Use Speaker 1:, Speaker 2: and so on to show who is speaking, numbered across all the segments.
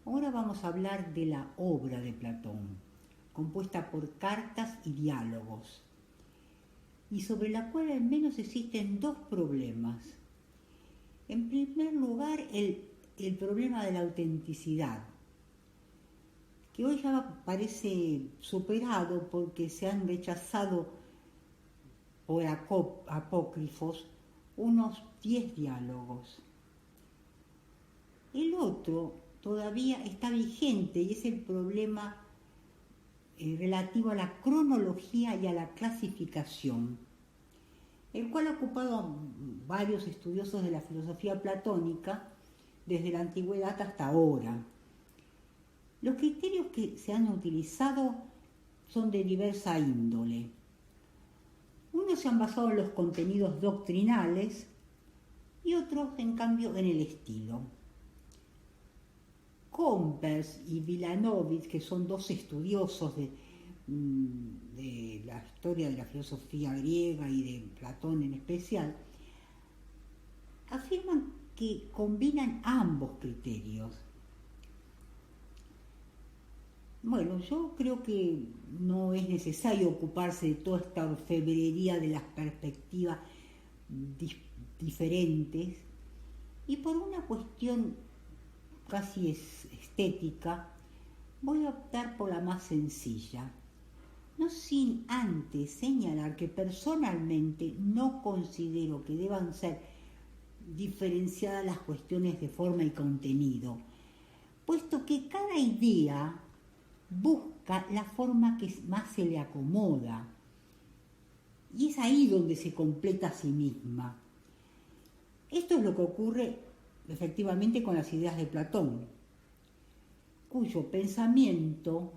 Speaker 1: Ahora vamos a hablar de la obra de Platón, compuesta por cartas y diálogos, y sobre la cual al menos existen dos problemas. En primer lugar, el problema de la autenticidad, que hoy ya parece superado porque se han rechazado por apócrifos unos 10 diálogos. El otro todavía está vigente y es el problema relativo a la cronología y a la clasificación, el cual ha ocupado a varios estudiosos de la filosofía platónica desde la antigüedad hasta ahora. Los criterios que se han utilizado son de diversa índole. Unos se han basado en los contenidos doctrinales y otros, en cambio, en el estilo. Compers y Vilanovich, que son dos estudiosos de la historia de la filosofía griega y de Platón en especial, afirman que combinan ambos criterios. Bueno, yo creo que no es necesario ocuparse de toda esta orfebrería de las perspectivas diferentes, y por una cuestión casi estética, voy a optar por la más sencilla, no sin antes señalar que personalmente no considero que deban ser diferenciadas las cuestiones de forma y contenido, puesto que cada idea busca la forma que más se le acomoda, y es ahí donde se completa a sí misma. Esto es lo que ocurre efectivamente con las ideas de Platón, cuyo pensamiento,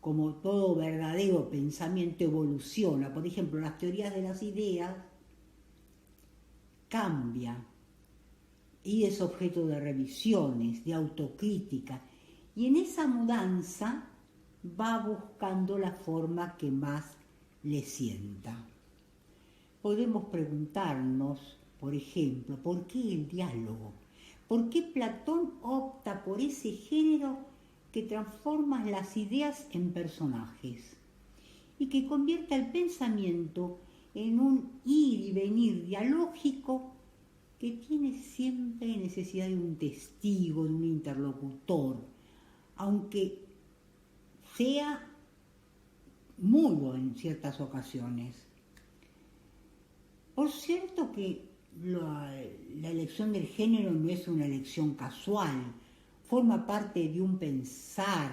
Speaker 1: como todo verdadero pensamiento, evoluciona. Por ejemplo, las teorías de las ideas cambian y es objeto de revisiones, de autocrítica, y en esa mudanza va buscando la forma que más le sienta. Podemos preguntarnos, por ejemplo, ¿por qué el diálogo? ¿Por qué Platón opta por ese género que transforma las ideas en personajes y que convierte el pensamiento en un ir y venir dialógico que tiene siempre necesidad de un testigo, de un interlocutor, aunque sea mudo en ciertas ocasiones? Por cierto que la elección del género no es una elección casual, forma parte de un pensar.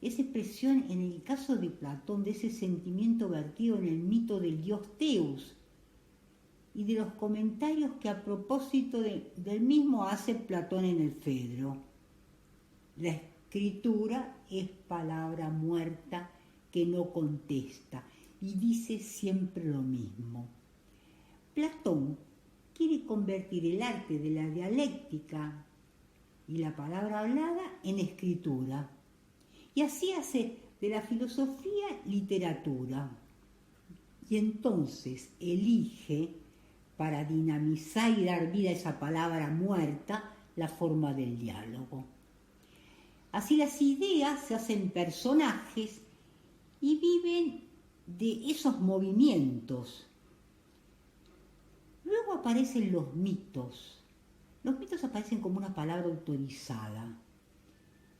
Speaker 1: Es expresión, en el caso de Platón, de ese sentimiento vertido en el mito del dios Zeus y de los comentarios que a propósito del mismo hace Platón en el Fedro. La escritura es palabra muerta que no contesta y dice siempre lo mismo. Platón quiere convertir el arte de la dialéctica y la palabra hablada en escritura, y así hace de la filosofía literatura, y entonces elige, para dinamizar y dar vida a esa palabra muerta, la forma del diálogo. Así las ideas se hacen personajes y viven de esos movimientos. Luego aparecen los mitos. Los mitos aparecen como una palabra autorizada,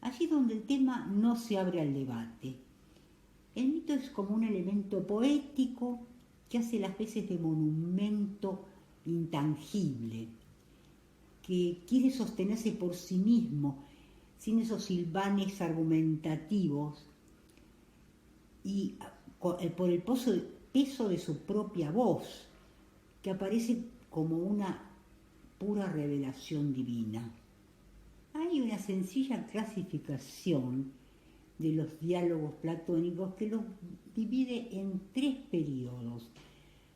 Speaker 1: allí donde el tema no se abre al debate. El mito es como un elemento poético que hace las veces de monumento intangible, que quiere sostenerse por sí mismo, sin esos silvanes argumentativos, y por el peso de su propia voz, que aparece como una pura revelación divina. Hay una sencilla clasificación de los diálogos platónicos que los divide en 3 periodos: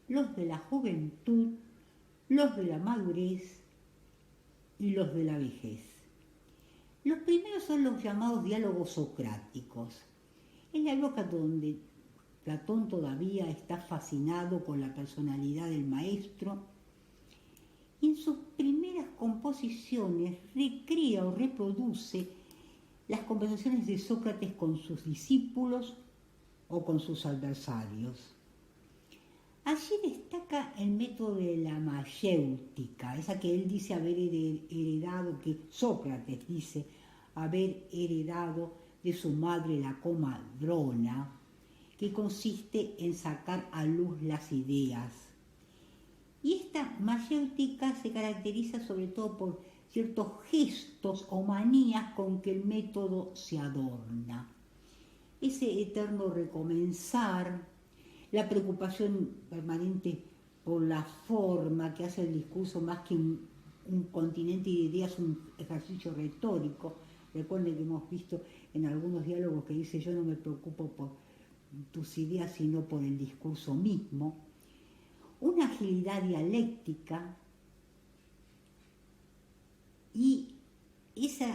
Speaker 1: los de la juventud, los de la madurez y los de la vejez. Los primeros son los llamados diálogos socráticos. Es la época donde Platón todavía está fascinado con la personalidad del maestro y en sus primeras composiciones recrea o reproduce las conversaciones de Sócrates con sus discípulos o con sus adversarios. Allí destaca el método de la mayéutica, esa que él dice haber heredado, que Sócrates dice haber heredado de su madre la comadrona, que consiste en sacar a luz las ideas. Y esta mayéutica se caracteriza sobre todo por ciertos gestos o manías con que el método se adorna. Ese eterno recomenzar, la preocupación permanente por la forma que hace el discurso más que un continente de ideas, un ejercicio retórico. Recuerden que hemos visto en algunos diálogos que dice: yo no me preocupo por tus ideas sino por el discurso mismo. Una agilidad dialéctica y ese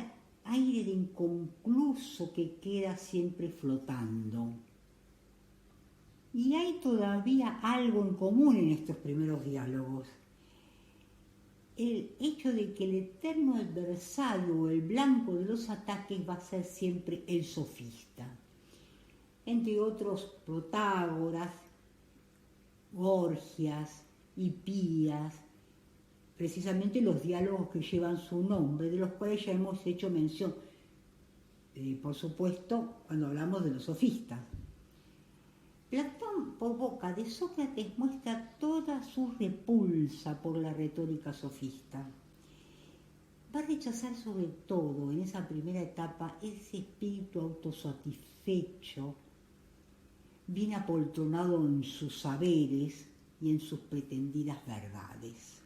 Speaker 1: aire de inconcluso que queda siempre flotando. Y hay todavía algo en común en estos primeros diálogos. El hecho de que el eterno adversario o el blanco de los ataques va a ser siempre el sofista. Entre otros, Protágoras, Gorgias, Hipías, precisamente los diálogos que llevan su nombre, de los cuales ya hemos hecho mención, por supuesto, cuando hablamos de los sofistas. Platón, por boca de Sócrates, muestra toda su repulsa por la retórica sofista. Va a rechazar sobre todo en esa primera etapa ese espíritu autosatisfecho, bien apoltronado en sus saberes y en sus pretendidas verdades.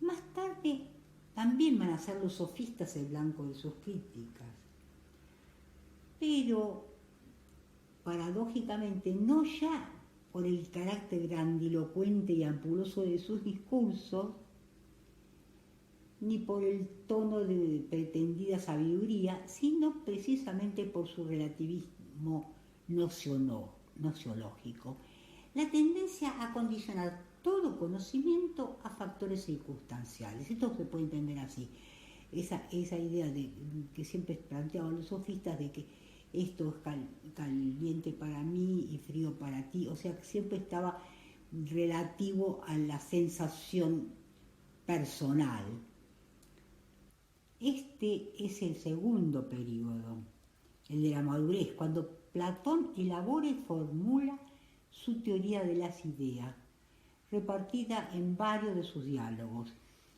Speaker 1: Más tarde también van a ser los sofistas el blanco de sus críticas, pero paradójicamente no ya por el carácter grandilocuente y ampuloso de sus discursos, ni por el tono de pretendida sabiduría, sino precisamente por su relativismo nociológico, la tendencia a condicionar todo conocimiento a factores circunstanciales. Esto se puede entender así, esa idea de que siempre planteaban los sofistas de que esto es caliente para mí y frío para ti, o sea, que siempre estaba relativo a la sensación personal. Este es el segundo periodo, el de la madurez, cuando Platón elabora y formula su teoría de las ideas, repartida en varios de sus diálogos: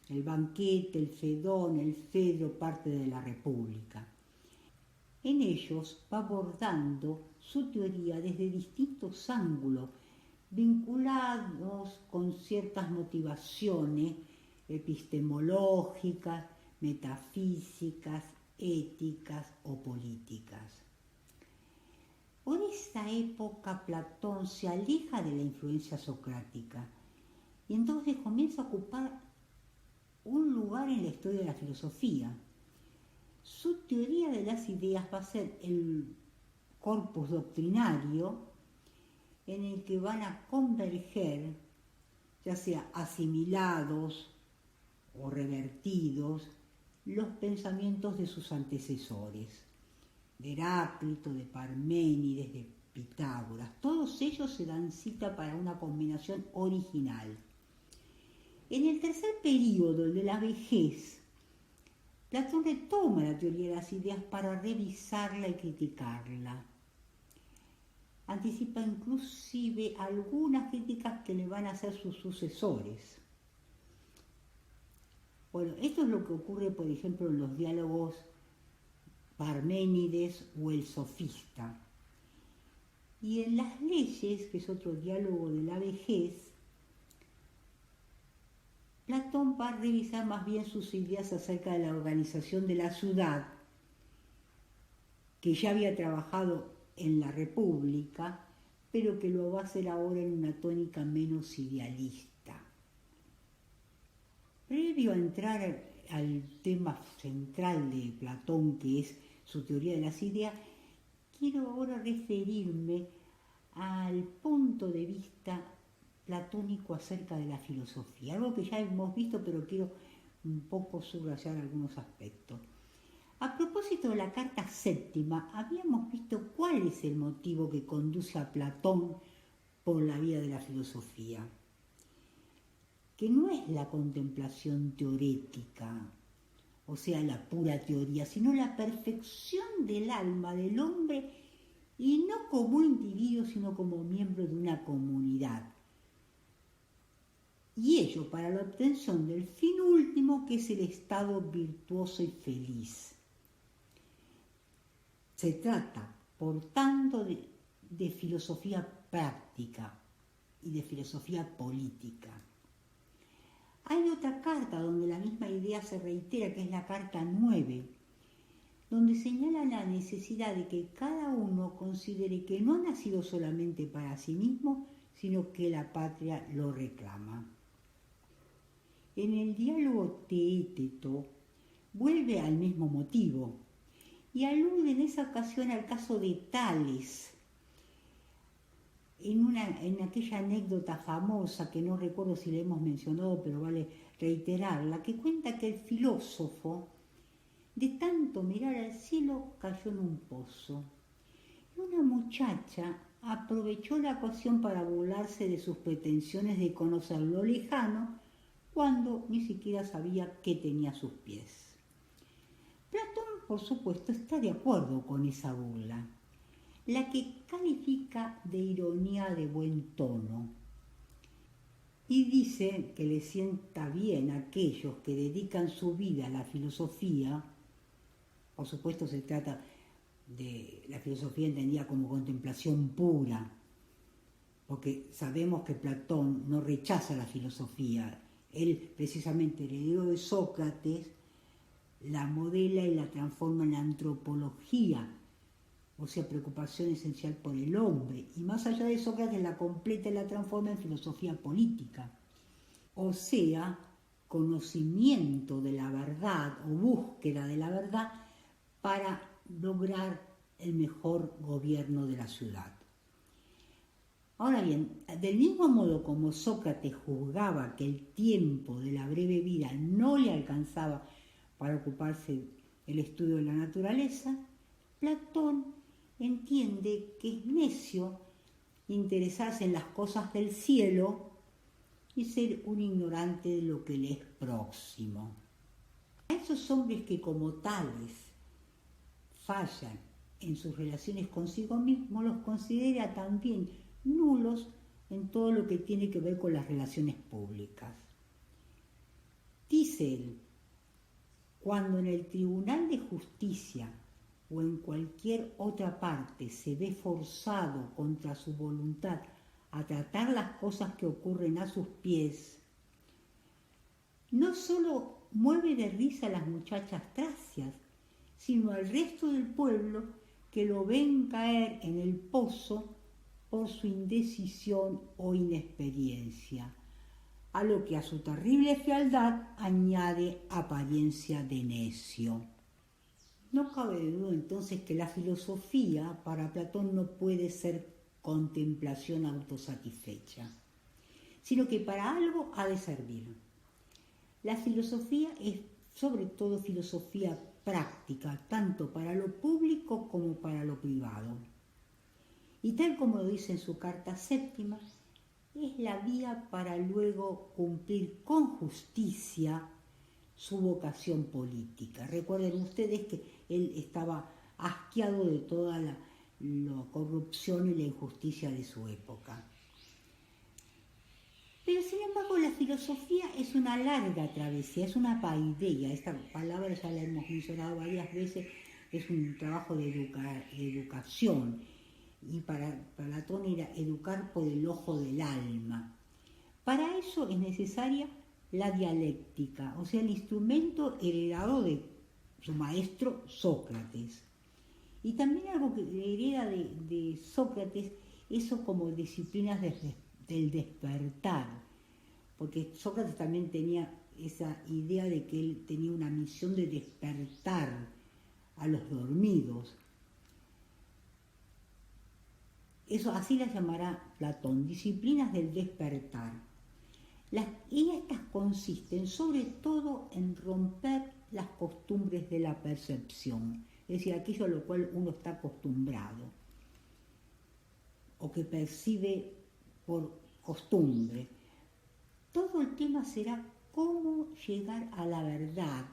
Speaker 1: el banquete, el Fedón, el Fedro, parte de la República. En ellos va abordando su teoría desde distintos ángulos, vinculados con ciertas motivaciones epistemológicas, metafísicas, éticas o políticas. Por esta época Platón se aleja de la influencia socrática y entonces comienza a ocupar un lugar en la historia de la filosofía. Su teoría de las ideas va a ser el corpus doctrinario en el que van a converger, ya sea asimilados o revertidos, los pensamientos de sus antecesores, de Heráclito, de Parménides, de Pitágoras. Todos ellos se dan cita para una combinación original. En el tercer período, el de la vejez, Platón retoma la teoría de las ideas para revisarla y criticarla. Anticipa inclusive algunas críticas que le van a hacer sus sucesores. Bueno, esto es lo que ocurre, por ejemplo, en los diálogos Parménides o el sofista. Y en las leyes, que es otro diálogo de la vejez, Platón va a revisar más bien sus ideas acerca de la organización de la ciudad, que ya había trabajado en la República, pero que lo va a hacer ahora en una tónica menos idealista. Previo a entrar al tema central de Platón, que es su teoría de las ideas, quiero ahora referirme al punto de vista platónico acerca de la filosofía, algo que ya hemos visto, pero quiero un poco subrayar algunos aspectos. A propósito de la carta séptima, habíamos visto cuál es el motivo que conduce a Platón por la vía de la filosofía, que no es la contemplación teorética, o sea, la pura teoría, sino la perfección del alma del hombre, y no como individuo, sino como miembro de una comunidad. Y ello para la obtención del fin último, que es el estado virtuoso y feliz. Se trata, por tanto, de filosofía práctica y de filosofía política. Hay otra carta donde la misma idea se reitera, que es la carta 9, donde señala la necesidad de que cada uno considere que no ha nacido solamente para sí mismo, sino que la patria lo reclama. En el diálogo Teéteto vuelve al mismo motivo y alude en esa ocasión al caso de Tales, en aquella anécdota famosa que no recuerdo si la hemos mencionado, pero vale reiterarla, que cuenta que el filósofo, de tanto mirar al cielo, cayó en un pozo. Y una muchacha aprovechó la ocasión para burlarse de sus pretensiones de conocer lo lejano, cuando ni siquiera sabía qué tenía a sus pies. Platón, por supuesto, está de acuerdo con esa burla, la que califica de ironía de buen tono, y dice que le sienta bien a aquellos que dedican su vida a la filosofía. Por supuesto, se trata de la filosofía entendida como contemplación pura, porque sabemos que Platón no rechaza la filosofía. Él, precisamente heredero de Sócrates, la modela y la transforma en la antropología, o sea, preocupación esencial por el hombre, y más allá de Sócrates la completa y la transforma en filosofía política, o sea, conocimiento de la verdad o búsqueda de la verdad para lograr el mejor gobierno de la ciudad. Ahora bien, del mismo modo como Sócrates juzgaba que el tiempo de la breve vida no le alcanzaba para ocuparse del estudio de la naturaleza, Platón entiende que es necio interesarse en las cosas del cielo y ser un ignorante de lo que le es próximo. A esos hombres que como tales fallan en sus relaciones consigo mismos, los considera también nulos en todo lo que tiene que ver con las relaciones públicas. Dice él, cuando en el Tribunal de Justicia o en cualquier otra parte se ve forzado contra su voluntad a tratar las cosas que ocurren a sus pies, no solo mueve de risa a las muchachas tracias, sino al resto del pueblo que lo ven caer en el pozo por su indecisión o inexperiencia, a lo que a su terrible fealdad añade apariencia de necio. No cabe duda entonces que la filosofía para Platón no puede ser contemplación autosatisfecha, sino que para algo ha de servir. La filosofía es sobre todo filosofía práctica, tanto para lo público como para lo privado. Y tal como lo dice en su carta séptima, es la vía para luego cumplir con justicia su vocación política. Recuerden ustedes que él estaba asqueado de toda la corrupción y la injusticia de su época. Pero sin embargo la filosofía es una larga travesía, es una paideia. Esta palabra ya la hemos mencionado varias veces, es un trabajo de educación. Y para Platón era educar por el ojo del alma. Para eso es necesaria la dialéctica, o sea, el instrumento heredado de su maestro Sócrates. Y también algo que hereda de Sócrates, eso como disciplinas del despertar, porque Sócrates también tenía esa idea de que él tenía una misión de despertar a los dormidos. Eso así las llamará Platón, disciplinas del despertar. Y estas consisten sobre todo en romper las costumbres de la percepción, es decir, aquello a lo cual uno está acostumbrado o que percibe por costumbre. Todo el tema será cómo llegar a la verdad,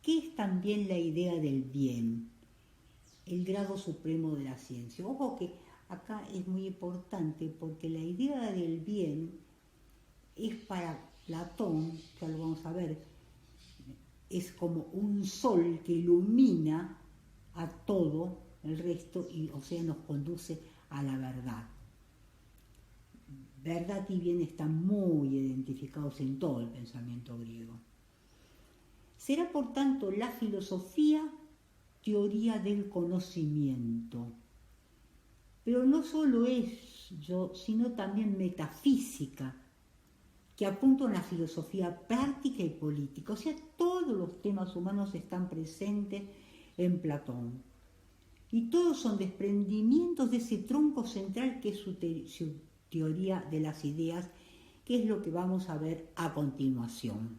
Speaker 1: que es también la idea del bien, el grado supremo de la ciencia. Ojo que acá es muy importante porque la idea del bien es para Platón, ya lo vamos a ver, es como un sol que ilumina a todo el resto y o sea nos conduce a la verdad. Verdad y bien están muy identificados en todo el pensamiento griego. Será por tanto la filosofía teoría del conocimiento, pero no solo eso, sino también metafísica, que apunta a una filosofía práctica y política, o sea, todos los temas humanos están presentes en Platón. Y todos son desprendimientos de ese tronco central que es su teoría de las ideas, que es lo que vamos a ver a continuación.